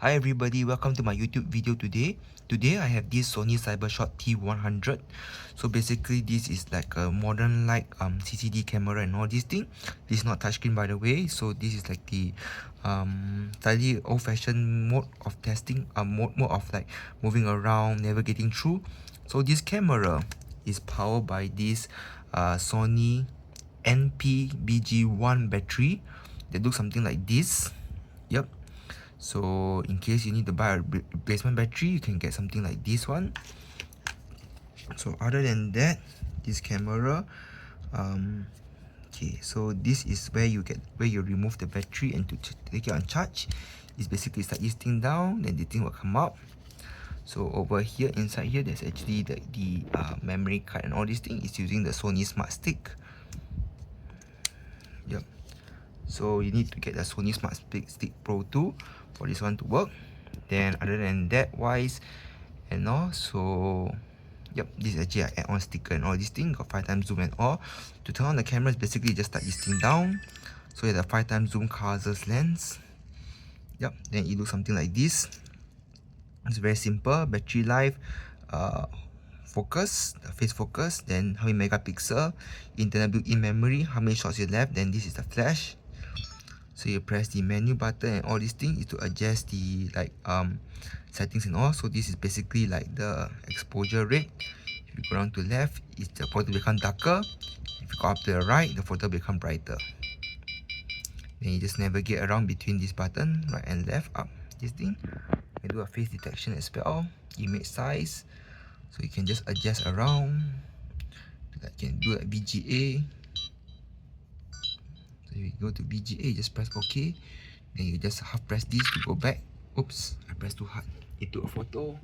Hi everybody, welcome to my YouTube video today. Today I have this Sony Cybershot T100. So basically this is like a modern like CCD camera and all this thing. This is not touchscreen by the way. So this is like the slightly old-fashioned mode of testing, mode of like moving around, navigating through. So this camera is powered by this Sony NP-BG1 battery that looks something like this. Yep. So in case you need to buy a replacement battery, you can get something like this one. So other than that, this camera, okay, so this is where you remove the battery and to take it on charge. It's basically start this thing down, then the thing will come up. So over here, inside here, there's actually the memory card and all this thing is using the Sony Smart Stick. Yep. So you need to get the Sony Smart Stick Pro 2 for this one to work. Then other than that wise and all, so yep, this is actually an add-on sticker and all this thing, got 5x zoom and all. To turn on the camera is basically just start this thing down. So you have the 5x zoom Carzus lens. Yep, then it looks something like this. It's very simple. Battery life, focus, the face focus, then how many megapixel, internal built-in memory, how many shots you left, then this is the flash. So you press the menu button and all these things is to adjust the like settings and all. So this is basically like the exposure rate. If you go down to left, the photo become darker. If you go up to the right, the photo become brighter. Then you just navigate around between this button, right and left, up this thing. You can do a face detection as well, image size. So you can just adjust around. You can do like VGA. So you go to VGA, just press OK. Then you just half press this to go back. Oops, I pressed too hard. It took a photo.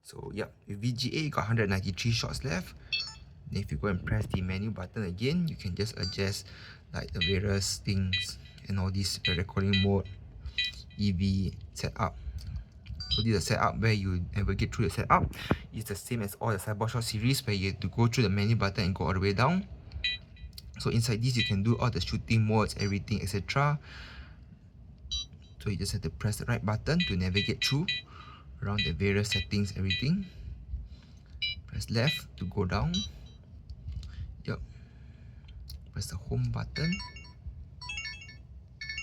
So yeah, with VGA you got 193 shots left. Then if you go and press the menu button again, you can just adjust like the various things and all this recording mode, EV setup. So this is a setup where you navigate through the setup. It's the same as all the Cybershot series where you have to go through the menu button and go all the way down. So inside this you can do all the shooting modes, everything, etc. So you just have to press the right button to navigate through around the various settings, everything. Press left to go down. Yep. Press the home button.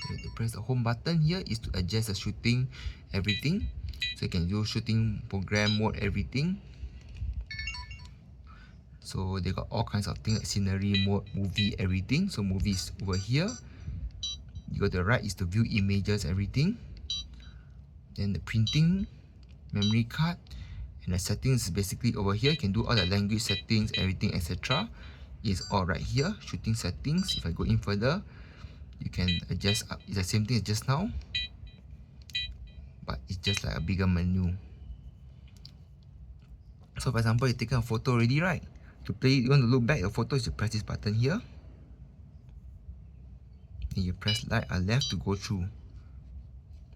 You have to press the home button here is to adjust the shooting, everything. So you can do shooting program mode, everything. So they got all kinds of things like scenery mode, movie, everything. So movie is over here. You go to the right is to view images, everything. Then the printing, memory card, and the settings is basically over here. You can do all the language settings, everything, etc. It's all right here. Shooting settings. If I go in further, you can adjust up. It's the same thing as just now, but it's just like a bigger menu. So for example, you've taken a photo already, right? To play, you want to look back the photo, you press this button here. Then you press right or left to go through.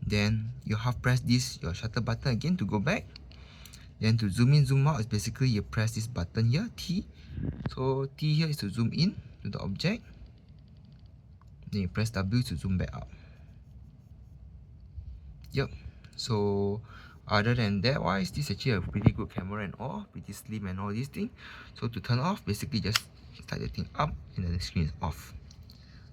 Then you half press this, your shutter button again to go back. Then to zoom in, zoom out is basically you press this button here, T. So T here is to zoom in to the object. Then you press W to zoom back out. Yep. So other than that wise, this is actually a pretty good camera and all, pretty slim and all these things. So to turn off, basically just start the thing up and then the screen is off.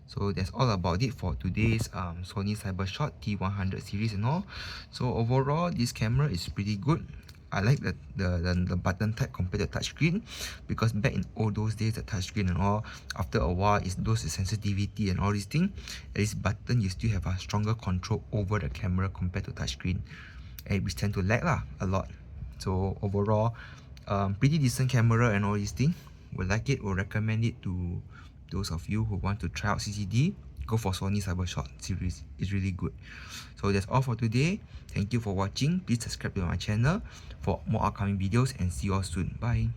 So that's all about it for today's Sony Cybershot T100 series and all. So overall, this camera is pretty good. I like the button type compared to touchscreen, because back in all those days, the touchscreen and all, after a while, is those sensitivity and all these things. At this button, you still have a stronger control over the camera compared to touchscreen, and we tend to lag a lot. So overall, pretty decent camera and all these things. Will like it, will recommend it to those of you who want to try out CCD. Go for Sony Cybershot series. It's really good. So that's all for today. Thank you for watching. Please subscribe to my channel for more upcoming videos and see you all soon. Bye.